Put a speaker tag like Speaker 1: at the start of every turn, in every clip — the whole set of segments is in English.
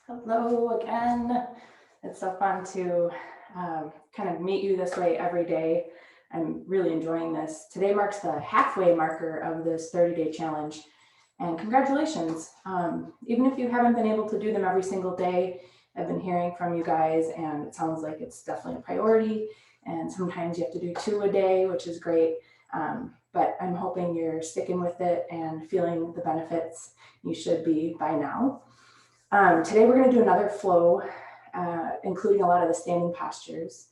Speaker 1: Hello again. It's so fun to kind of meet you this way every day. I'm really enjoying this. Today marks the halfway marker of this 30-day challenge. And congratulations. Even if you haven't been able to do them every single day, I've been hearing from you guys and it sounds like it's definitely a priority. And sometimes you have to do 2 a day, which is great. But I'm hoping you're sticking with it and feeling the benefits. You should be by now. Today we're going to do another flow, including a lot of the standing postures.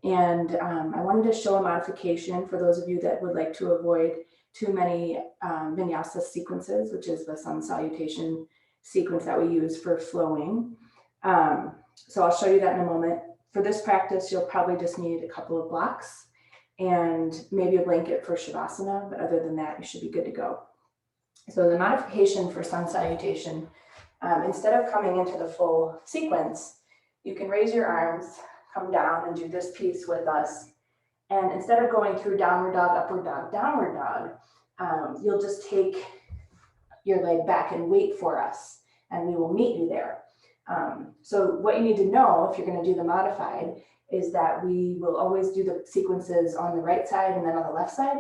Speaker 1: And I wanted to show a modification for those of you that would like to avoid too many vinyasa sequences, which is the Sun Salutation sequence that we use for flowing. So I'll show you that in a moment. For this practice, you'll probably just need a couple of blocks and maybe a blanket for Shavasana, but other than that, you should be good to go. So the modification for Sun Salutation, instead of coming into the full sequence, you can raise your arms, come down and do this piece with us. And instead of going through downward dog, upward dog, downward dog, you'll just take your leg back and wait for us, and we will meet you there. So what you need to know if you're going to do the modified is that we will always do the sequences on the right side and then on the left side.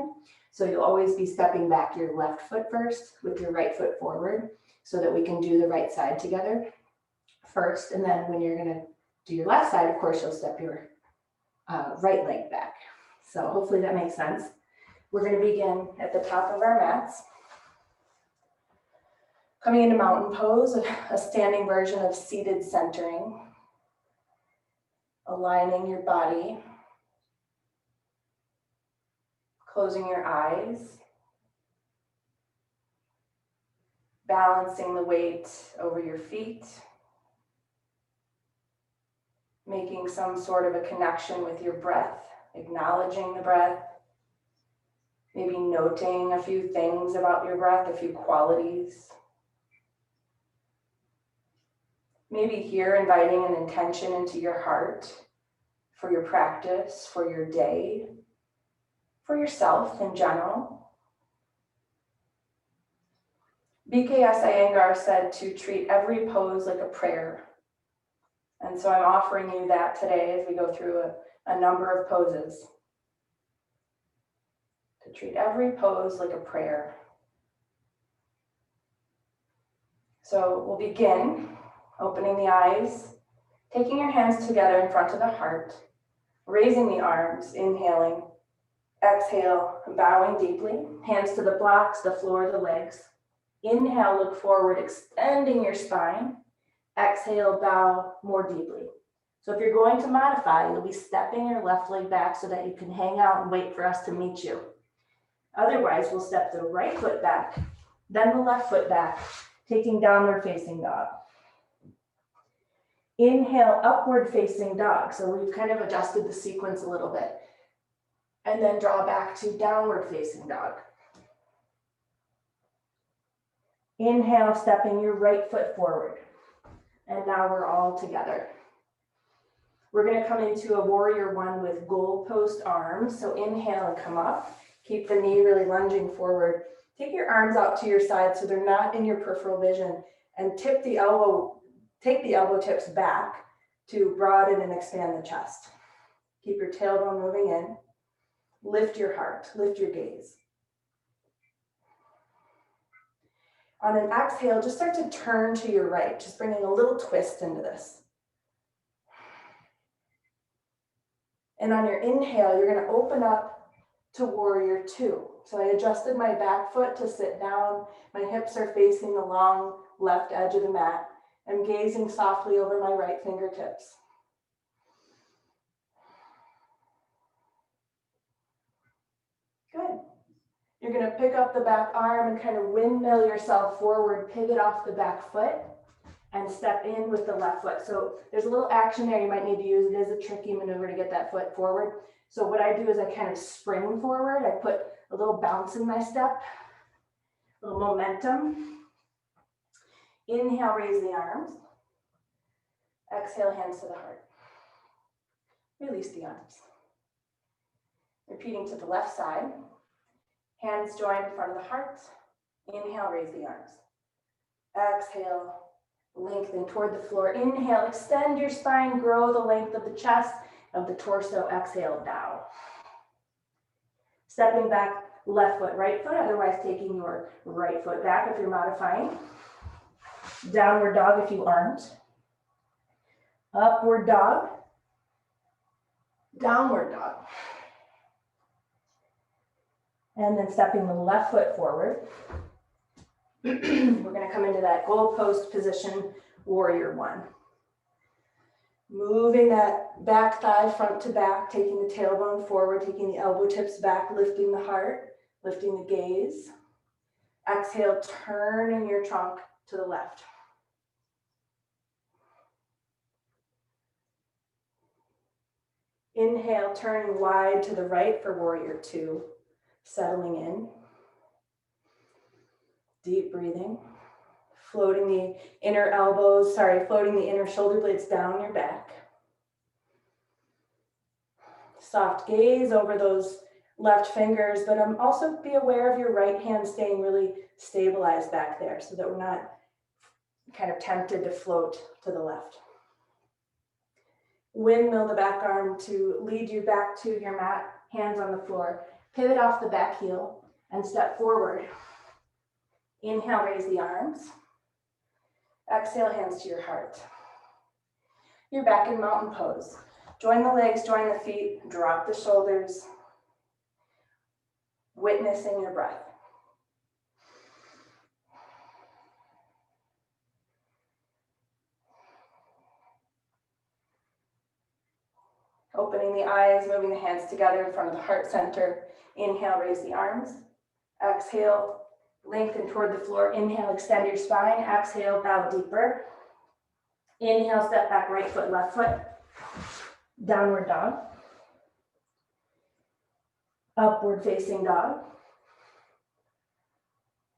Speaker 1: So you'll always be stepping back your left foot first with your right foot forward so that we can do the right side together first. And then when you're going to do your left side, of course, you'll step your right leg back. So hopefully that makes sense. We're going to begin at the top of our mats. Coming into mountain pose, a standing version of seated centering. Aligning your body. Closing your eyes. Balancing the weight over your feet. Making some sort of a connection with your breath, acknowledging the breath. Maybe noting a few things about your breath, a few qualities. Maybe here inviting an intention into your heart for your practice, for your day, for yourself in general. BKS Iyengar said to treat every pose like a prayer. And so I'm offering you that today as we go through a number of poses. To treat every pose like a prayer. So we'll begin opening the eyes, taking your hands together in front of the heart, raising the arms, inhaling, exhale, bowing deeply, hands to the blocks, the floor, the legs. Inhale, look forward, extending your spine. Exhale, bow more deeply. So if you're going to modify, you'll be stepping your left leg back so that you can hang out and wait for us to meet you. Otherwise, we'll step the right foot back, then the left foot back, taking downward facing dog. Inhale, upward facing dog. So we've kind of adjusted the sequence a little bit. And then draw back to downward facing dog. Inhale, stepping your right foot forward. And now we're all together. We're going to come into a warrior one with goalpost arms. So inhale and come up. Keep the knee really lunging forward. Take your arms out to your side so they're not in your peripheral vision. And take the elbow tips back to broaden and expand the chest. Keep your tailbone moving in. Lift your heart, lift your gaze. On an exhale, just start to turn to your right, just bringing a little twist into this. And on your inhale, you're going to open up to warrior two. So I adjusted my back foot to sit down. My hips are facing the long left edge of the mat. I'm gazing softly over my right fingertips. Good. You're going to pick up the back arm and kind of windmill yourself forward, pivot off the back foot, and step in with the left foot. So there's a little action there you might need to use. It is a tricky maneuver to get that foot forward. So what I do is I kind of spring forward. I put a little bounce in my step, a little momentum. Inhale, raise the arms. Exhale, hands to the heart. Release the arms. Repeating to the left side. Hands joined in front of the heart. Inhale, raise the arms. Exhale, Lengthen toward the floor. Inhale, extend your spine, grow the length of the chest, of the torso. Exhale, bow. Stepping back, left foot, right foot, otherwise taking your right foot back if you're modifying. Downward dog if you aren't. Upward dog. Downward dog. And then stepping the left foot forward. We're going to come into that goalpost position, warrior one. Moving that back thigh front to back, taking the tailbone forward, taking the elbow tips back, lifting the heart, lifting the gaze. Exhale, turning your trunk to the left. Inhale, turning wide to the right for warrior two, settling in. Deep breathing. Floating the inner floating the inner shoulder blades down your back. Soft gaze over those left fingers, but also be aware of your right hand staying really stabilized back there so that we're not kind of tempted to float to the left. Windmill the back arm to lead you back to your mat, hands on the floor. Pivot off the back heel and step forward. Inhale, raise the arms. Exhale, hands to your heart. You're back in mountain pose. Join the legs, join the feet, drop the shoulders. Witnessing your breath. Opening the eyes, moving the hands together in front of the heart center. Inhale, raise the arms. Exhale, lengthen toward the floor. Inhale, extend your spine. Exhale, bow deeper. Inhale, step back, right foot, left foot. Downward dog. Upward facing dog.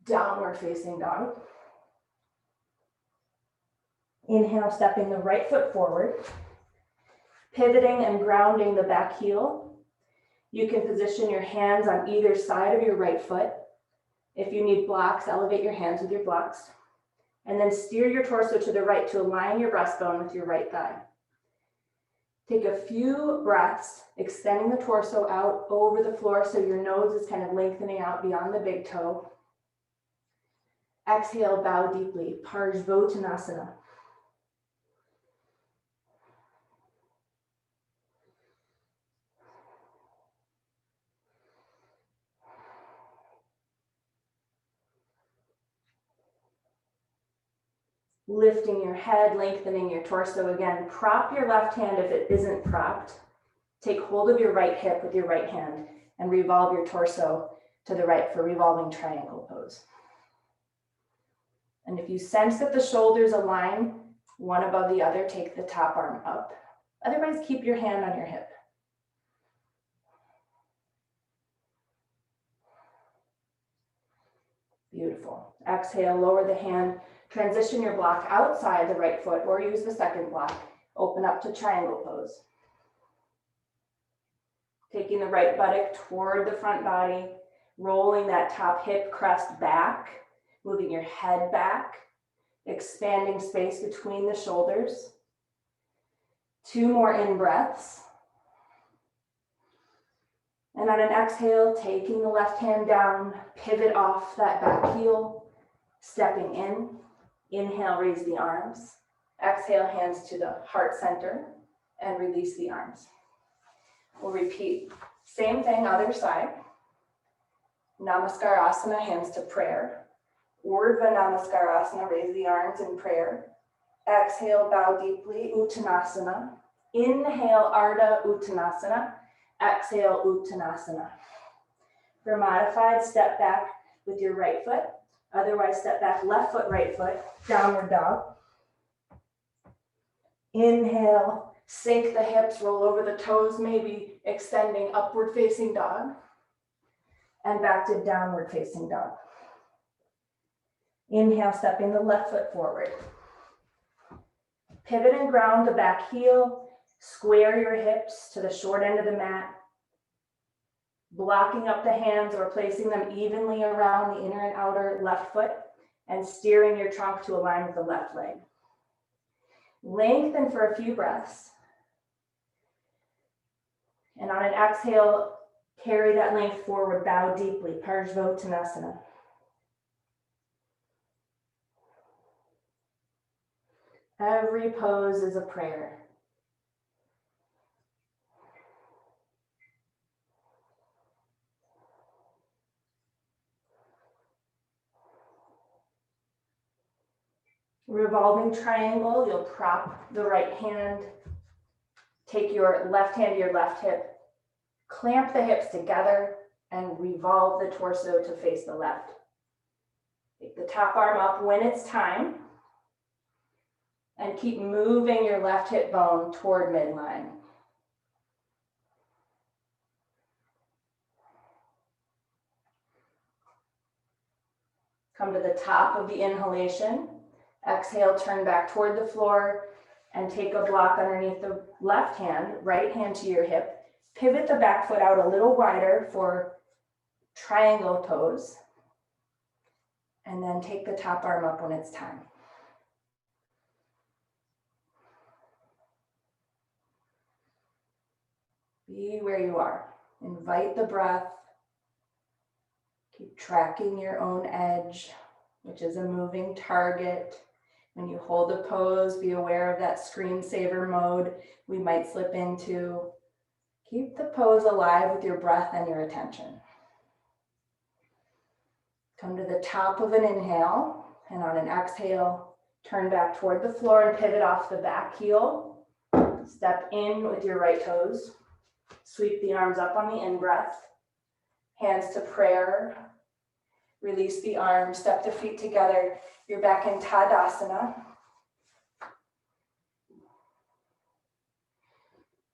Speaker 1: Downward facing dog. Inhale, stepping the right foot forward. Pivoting and grounding the back heel. You can position your hands on either side of your right foot. If you need blocks, elevate your hands with your blocks. And then steer your torso to the right to align your breastbone with your right thigh. Take a few breaths, extending the torso out over the floor so your nose is kind of lengthening out beyond the big toe. Exhale, bow deeply, Vautanasana. Lifting your head, lengthening your torso again. Prop your left hand if it isn't propped. Take hold of your right hip with your right hand and revolve your torso to the right for revolving triangle pose. And if you sense that the shoulders align one above the other, take the top arm up. Otherwise, keep your hand on your hip. Beautiful. Exhale, lower the hand. Transition your block outside the right foot or use the second block. Open up to triangle pose. Taking the right buttock toward the front body, rolling that top hip crest back, moving your head back, expanding space between the shoulders. 2 more in-breaths. And on an exhale, taking the left hand down, pivot off that back heel, stepping in. Inhale, raise the arms. Exhale, hands to the heart center and release the arms. We'll repeat. Same thing, other side. Namaskarasana, hands to prayer. Urdhva Namaskarasana, raise the arms in prayer. Exhale, bow deeply, Uttanasana. Inhale, Ardha Uttanasana. Exhale, Uttanasana. For modified, step back with your right foot. Otherwise, step back, left foot, right foot, downward dog. Inhale, sink the hips, roll over the toes, maybe extending upward facing dog. And back to downward facing dog. Inhale, stepping the left foot forward. Pivot and ground the back heel. Square your hips to the short end of the mat. Blocking up the hands or placing them evenly around the inner and outer left foot and steering your trunk to align with the left leg. Lengthen for a few breaths. And on an exhale, carry that length forward, bow deeply, Vautanasana. Every pose is a prayer. Revolving triangle, you'll prop the right hand, take your left hand to your left hip, clamp the hips together, and revolve the torso to face the left. Take the top arm up when it's time, and keep moving your left hip bone toward midline. Come to the top of the inhalation. Exhale, turn back toward the floor and take a block underneath the left hand, right hand to your hip. Pivot the back foot out a little wider for triangle pose. And then take the top arm up when it's time. Be where you are. Invite the breath. Keep tracking your own edge, which is a moving target. When you hold a pose, be aware of that screensaver mode we might slip into. Keep the pose alive with your breath and your attention. Come to the top of an inhale, and on an exhale, turn back toward the floor and pivot off the back heel. Step in with your right toes. Sweep the arms up on the in-breath. Hands to prayer. Release the arms, step the feet together. You're back in Tadasana.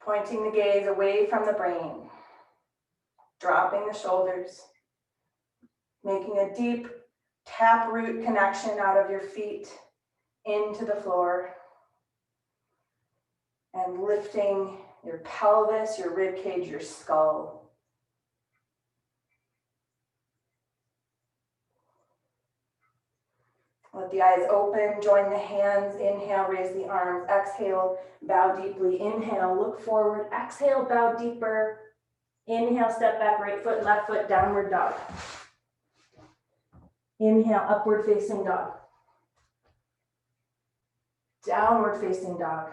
Speaker 1: Pointing the gaze away from the brain. Dropping the shoulders. Making a deep taproot connection out of your feet into the floor. And lifting your pelvis, your rib cage, your skull. Let the eyes open, join the hands, inhale, raise the arms, exhale, bow deeply, inhale, look forward, exhale, bow deeper, inhale, step back, right foot, left foot, downward dog. Inhale, upward facing dog. Downward facing dog.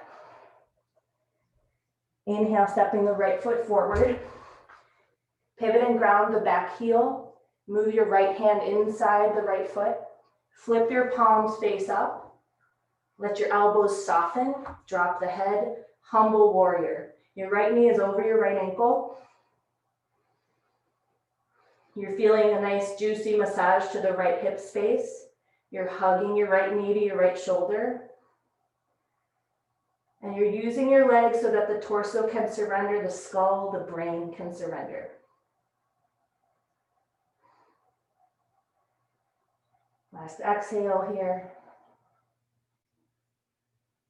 Speaker 1: Inhale, stepping the right foot forward. Pivot and ground the back heel. Move your right hand inside the right foot. Flip your palms face up. Let your elbows soften. Drop the head. Humble warrior. Your right knee is over your right ankle. You're feeling a nice juicy massage to the right hip space. You're hugging your right knee to your right shoulder. And you're using your legs so that the torso can surrender, the skull, the brain can surrender. Last exhale here.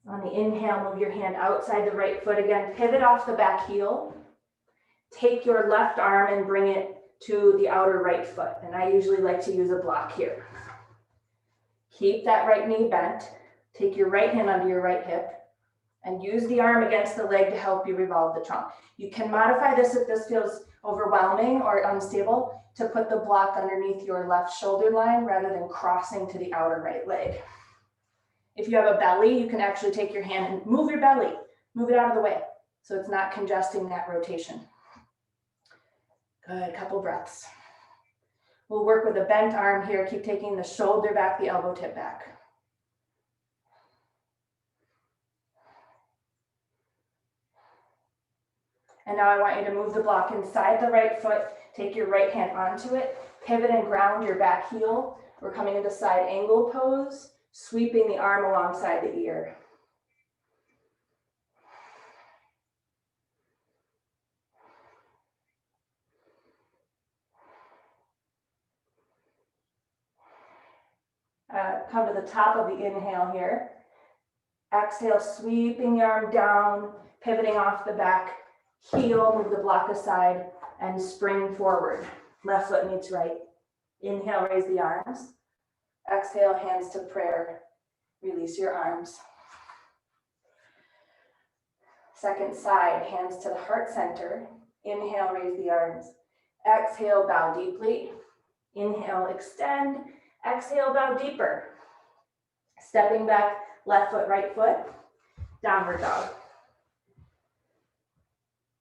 Speaker 1: On the inhale, move your hand outside the right foot again. Pivot off the back heel. Take your left arm and bring it to the outer right foot. And I usually like to use a block here. Keep that right knee bent. Take your right hand under your right hip and use the arm against the leg to help you revolve the trunk. You can modify this if this feels overwhelming or unstable to put the block underneath your left shoulder line rather than crossing to the outer right leg. If you have a belly, you can actually take your hand and move your belly, move it out of the way so it's not congesting that rotation. Good, couple breaths. We'll work with a bent arm here. Keep taking the shoulder back, the elbow tip back. And now I want you to move the block inside the right foot. Take your right hand onto it. Pivot and ground your back heel. We're coming into side angle pose, sweeping the arm alongside the ear. Come to the top of the inhale here. Exhale, sweeping the arm down, pivoting off the back heel, move the block aside, and spring forward. Left foot meets right. Inhale, raise the arms. Exhale, hands to prayer. Release your arms. Second side, hands to the heart center. Inhale, raise the arms. Exhale, bow deeply. Inhale, extend. Exhale, bow deeper. Stepping back, left foot, right foot. Downward dog.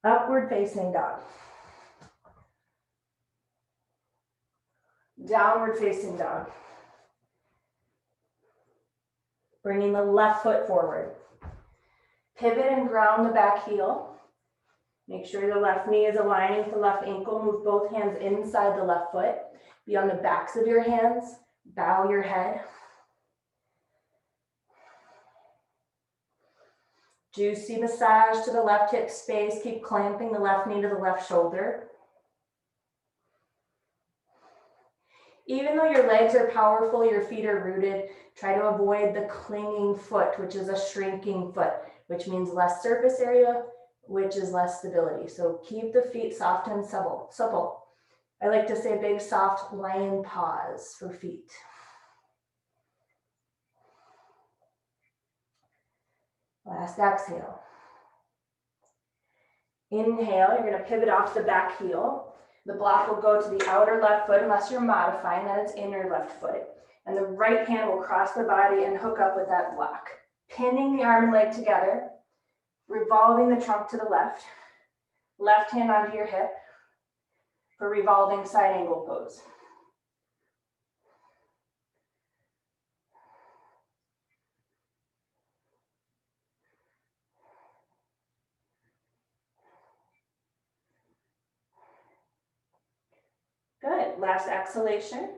Speaker 1: Upward facing dog. Downward facing dog. Bringing the left foot forward. Pivot and ground the back heel. Make sure the left knee is aligning with the left ankle. Move both hands inside the left foot. Be on the backs of your hands. Bow your head. Juicy massage to the left hip space. Keep clamping the left knee to the left shoulder. Even though your legs are powerful, your feet are rooted, try to avoid the clinging foot, which is a shrinking foot, which means less surface area, which is less stability. So keep the feet soft and supple. I like to say big, soft lion paws for feet. Last exhale. Inhale, you're gonna pivot off the back heel. The block will go to the outer left foot unless you're modifying that it's inner left foot. And the right hand will cross the body and hook up with that block. Pinning the arm and leg together, revolving the trunk to the left. Left hand onto your hip for revolving side angle pose. Good, last exhalation.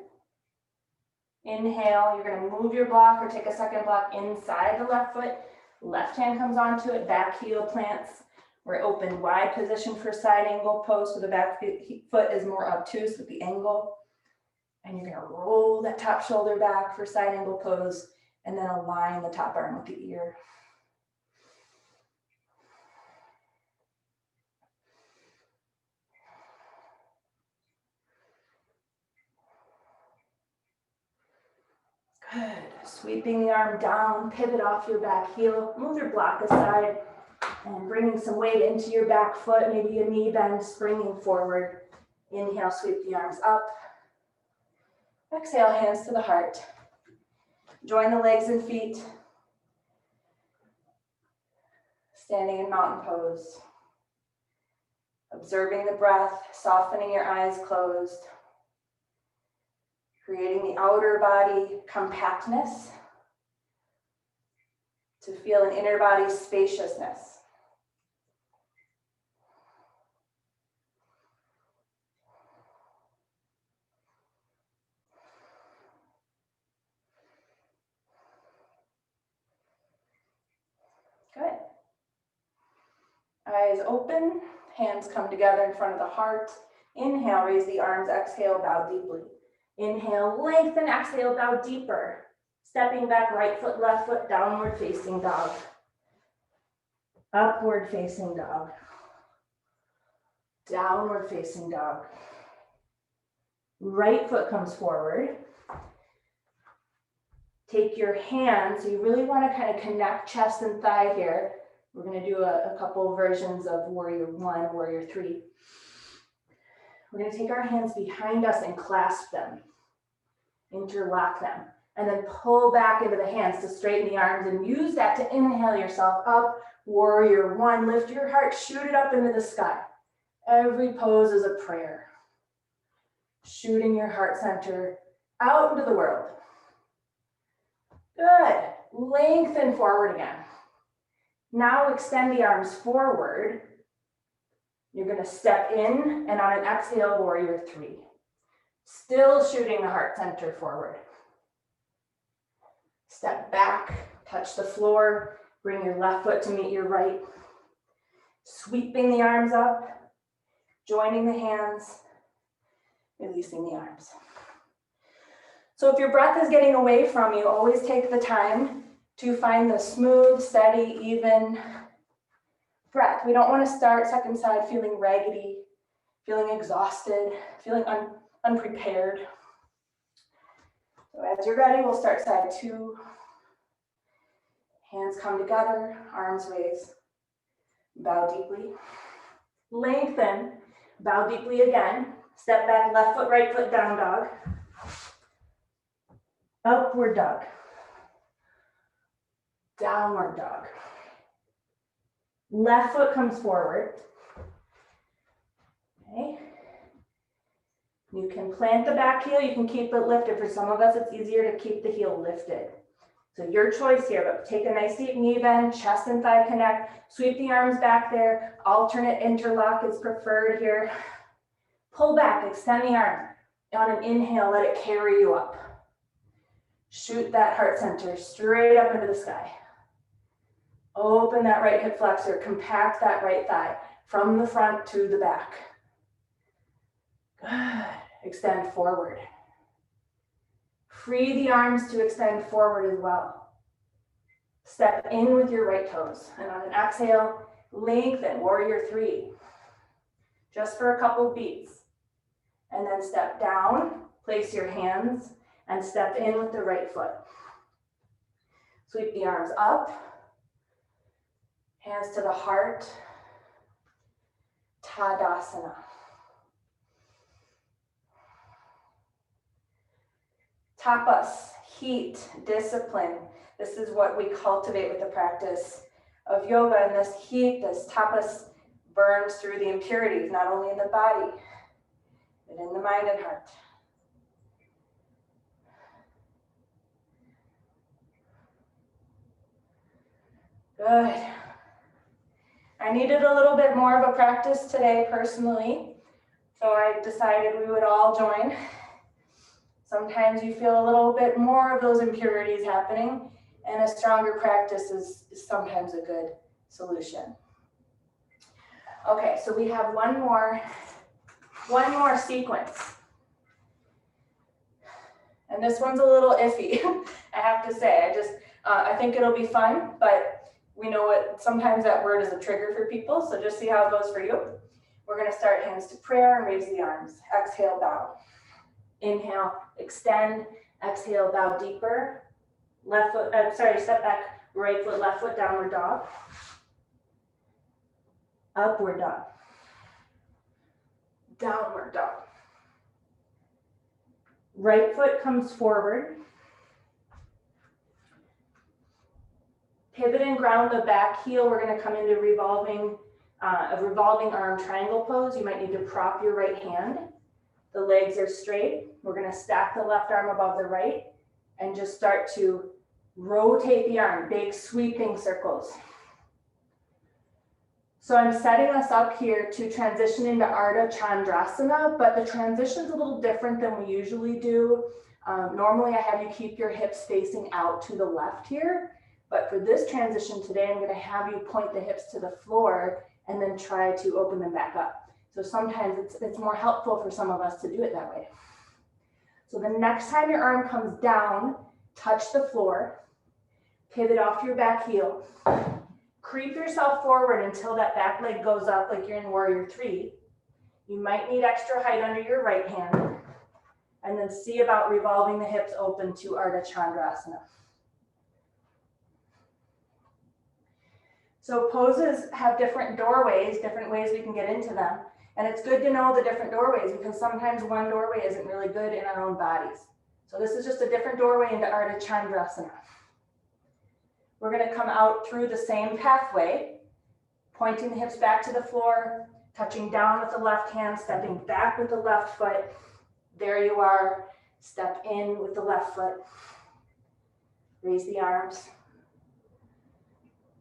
Speaker 1: Inhale, you're gonna move your block or take a second block inside the left foot. Left hand comes onto it, back heel plants. We're open wide position for side angle pose, so the back foot is more obtuse with the angle. And you're gonna roll that top shoulder back for side angle pose, and then align the top arm with the ear. Good. Sweeping the arm down, pivot off your back heel, move your block aside, and bringing some weight into your back foot, maybe a knee bend, springing forward. Inhale, sweep the arms up. Exhale, hands to the heart. Join the legs and feet. Standing in mountain pose. Observing the breath, softening your eyes closed. Creating the outer body compactness to feel an inner body spaciousness. Good. Eyes open, hands come together in front of the heart. Inhale, raise the arms, exhale, bow deeply. Inhale, lengthen, exhale, bow deeper. Stepping back, right foot, left foot, downward facing dog. Upward facing dog. Downward facing dog. Right foot comes forward. Take your hands, so you really want to kind of connect chest and thigh here. We're going to do a couple versions of warrior one, warrior three. We're going to take our hands behind us and clasp them, interlock them, and then pull back into the hands to straighten the arms and use that to inhale yourself up. Warrior one, lift your heart, shoot it up into the sky. Every pose is a prayer. Shooting your heart center out into the world. Good. Lengthen forward again. Now extend the arms forward. You're going to step in, and on an exhale, warrior three. Still shooting the heart center forward. Step back, touch the floor, bring your left foot to meet your right. Sweeping the arms up, joining the hands, releasing the arms. So if your breath is getting away from you, always take the time to find the smooth, steady, even breath. We don't want to start second side feeling raggedy, feeling exhausted, feeling unprepared. So as you're ready, we'll start side two. Hands come together, arms raise. Bow deeply. Lengthen. Bow deeply again. Step back, left foot, right foot, down dog. Upward dog. Downward dog. Left foot comes forward. Okay. You can plant the back heel, you can keep it lifted. For some of us, it's easier to keep the heel lifted. So your choice here, but take a nice deep knee bend, chest and thigh connect, sweep the arms back there. Alternate interlock is preferred here. Pull back, extend the arm. On an inhale, let it carry you up. Shoot that heart center straight up into the sky. Open that right hip flexor, compact that right thigh from the front to the back. Good. Extend forward. Free the arms to extend forward as well. Step in with your right toes. And on an exhale, lengthen, warrior three. Just for a couple beats. And then step down, place your hands, and step in with the right foot. Sweep the arms up. Hands to the heart. Tadasana. Tapas, heat, discipline. This is what we cultivate with the practice of yoga. And this heat, this tapas, burns through the impurities, not only in the body, but in the mind and heart. Good. I needed a little bit more of a practice today personally, so I decided we would all join. Sometimes you feel a little bit more of those impurities happening, and a stronger practice is sometimes a good solution. Okay, so we have one more sequence. And this one's a little iffy, I have to say. I think it'll be fun, but we know what sometimes that word is a trigger for people, so just see how it goes for you. We're gonna start hands to prayer and raise the arms. Exhale, bow. Inhale, extend. Exhale, bow deeper. Left foot, step back, right foot, left foot, downward dog. Upward dog. Downward dog. Right foot comes forward. Pivot and ground the back heel. We're going to come into a revolving arm triangle pose. You might need to prop your right hand. The legs are straight. We're going to stack the left arm above the right and just start to rotate the arm, big sweeping circles. So I'm setting us up here to transition into Ardha Chandrasana, but the transition's a little different than we usually do. Normally I have you keep your hips facing out to the left here, but for this transition today, I'm gonna have you point the hips to the floor and then try to open them back up. So sometimes it's more helpful for some of us to do it that way. So the next time your arm comes down, touch the floor, pivot off your back heel, creep yourself forward until that back leg goes up like you're in warrior three. You might need extra height under your right hand, and then see about revolving the hips open to Ardha Chandrasana. So poses have different doorways, different ways we can get into them. And it's good to know the different doorways because sometimes one doorway isn't really good in our own bodies. So this is just a different doorway into Ardha Chandrasana. We're going to come out through the same pathway, pointing the hips back to the floor, touching down with the left hand, stepping back with the left foot. There you are. Step in with the left foot. Raise the arms.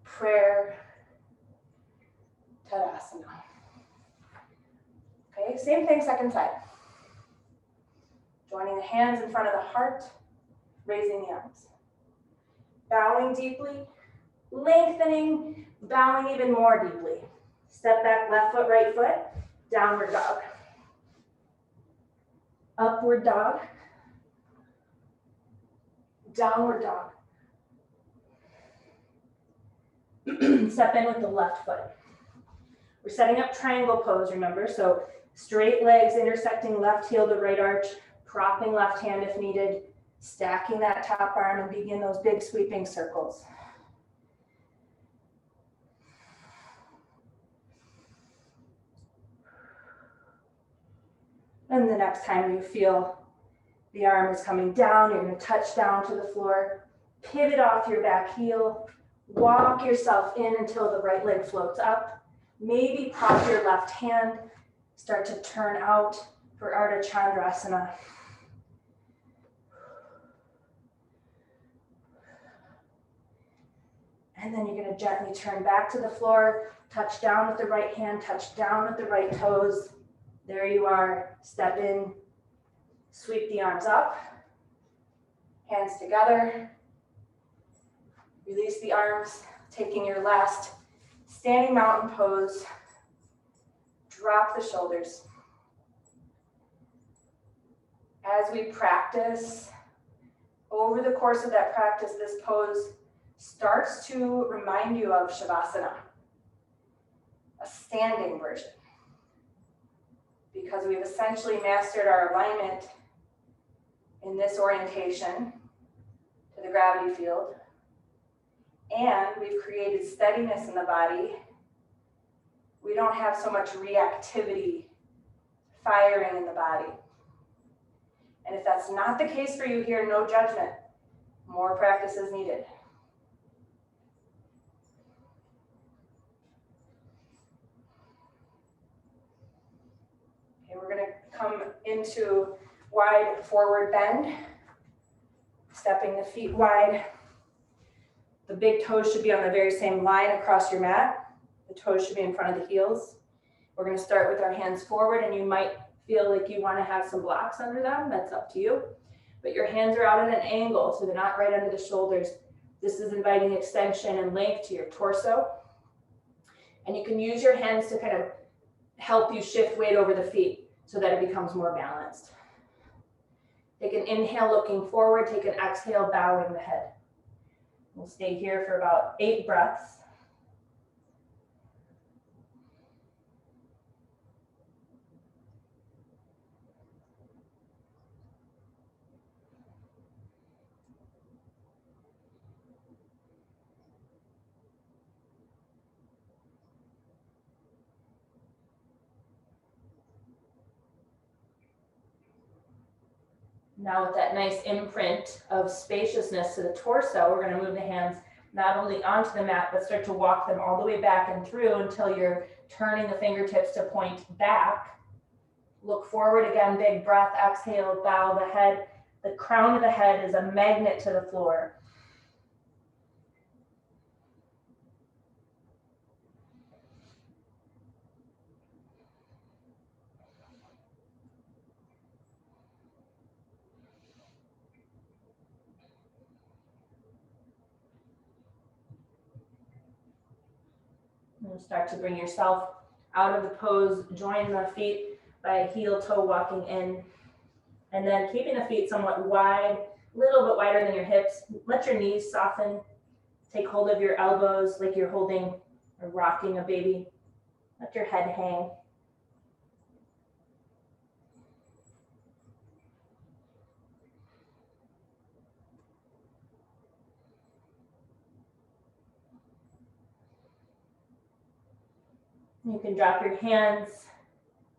Speaker 1: Prayer. Tadasana. Okay, same thing, second side. Joining the hands in front of the heart, raising the arms. Bowing deeply, lengthening, bowing even more deeply. Step back, left foot, right foot, downward dog. Upward dog. Downward dog. Step in with the left foot. We're setting up triangle pose, remember? So straight legs intersecting left heel to right arch, propping left hand if needed, stacking that top arm and begin those big sweeping circles. And the next time you feel the arm is coming down, you're going to touch down to the floor, pivot off your back heel, walk yourself in until the right leg floats up. Maybe prop your left hand, start to turn out for Ardha Chandrasana. And then you're going to gently turn back to the floor, touch down with the right hand, touch down with the right toes. There you are. Step in, sweep the arms up, hands together. Release the arms, taking your last standing mountain pose. Drop the shoulders. As we practice, over the course of that practice, this pose starts to remind you of Shavasana, a standing version, because we've essentially mastered our alignment in this orientation to the gravity field, and we've created steadiness in the body. We don't have so much reactivity firing in the body. And if that's not the case for you here, no judgment. More practice is needed. Okay, we're going to come into wide forward bend, stepping the feet wide. The big toes should be on the very same line across your mat. The toes should be in front of the heels. We're going to start with our hands forward, and you might feel like you want to have some blocks under them. That's up to you. But your hands are out at an angle, so they're not right under the shoulders. This is inviting extension and length to your torso. And you can use your hands to kind of help you shift weight over the feet so that it becomes more balanced. Take an inhale looking forward, take an exhale bowing the head. We'll stay here for about 8 breaths. Now with that nice imprint of spaciousness to the torso, we're going to move the hands not only onto the mat, but start to walk them all the way back and through until you're turning the fingertips to point back. Look forward again, big breath, exhale, bow the head. The crown of the head is a magnet to the floor. And start to bring yourself out of the pose, join the feet by heel toe walking in, and then keeping the feet somewhat wide, a little bit wider than your hips. Let your knees soften. Take hold of your elbows like you're holding or rocking a baby. Let your head hang. You can drop your hands,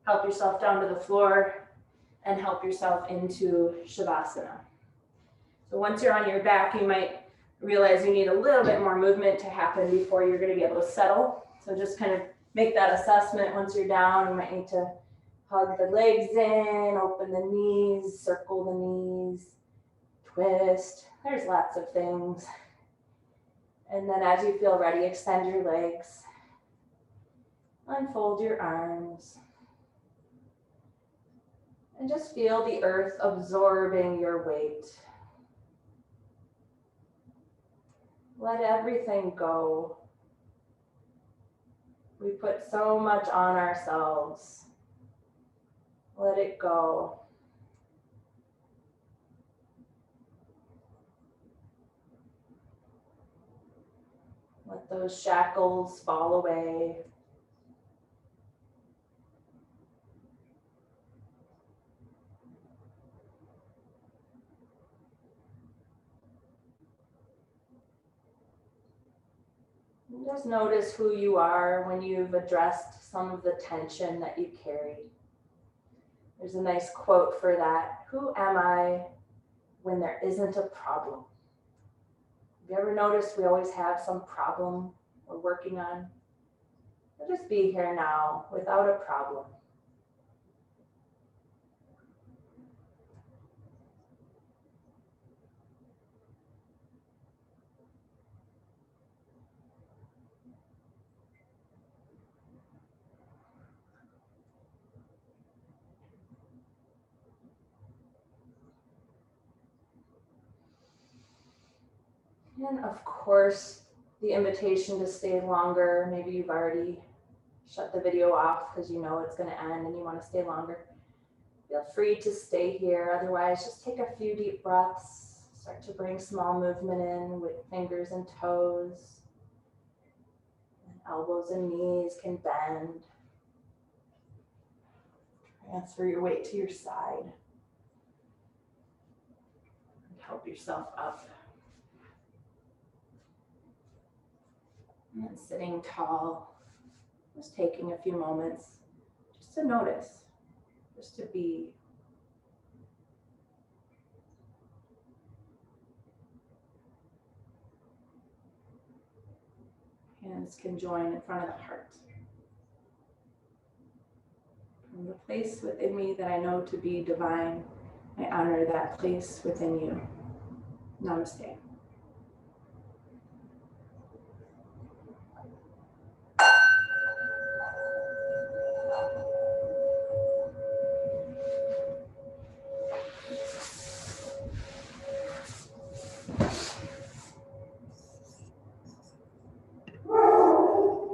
Speaker 1: help yourself down to the floor, and help yourself into Shavasana. So once you're on your back, you might realize you need a little bit more movement to happen before you're going to be able to settle. So just kind of make that assessment. Once you're down, you might need to hug the legs in, open the knees, circle the knees, twist. There's lots of things. And then as you feel ready, extend your legs. Unfold your arms. And just feel the earth absorbing your weight. Let everything go. We put so much on ourselves. Let it go. Let those shackles fall away. Just notice who you are when you've addressed some of the tension that you carry. There's a nice quote for that. Who am I when there isn't a problem? Have you ever noticed we always have some problem we're working on? We'll just be here now without a problem. And of course, the invitation to stay longer. Maybe you've already shut the video off because you know it's going to end and you want to stay longer. Feel free to stay here. Otherwise, just take a few deep breaths. Start to bring small movement in with fingers and toes. And elbows and knees can bend. Transfer your weight to your side. And help yourself up. And sitting tall, just taking a few moments just to notice, just to be. Hands can join in front of the heart. From the place within me that I know to be divine, I honor that place within you. Namaste.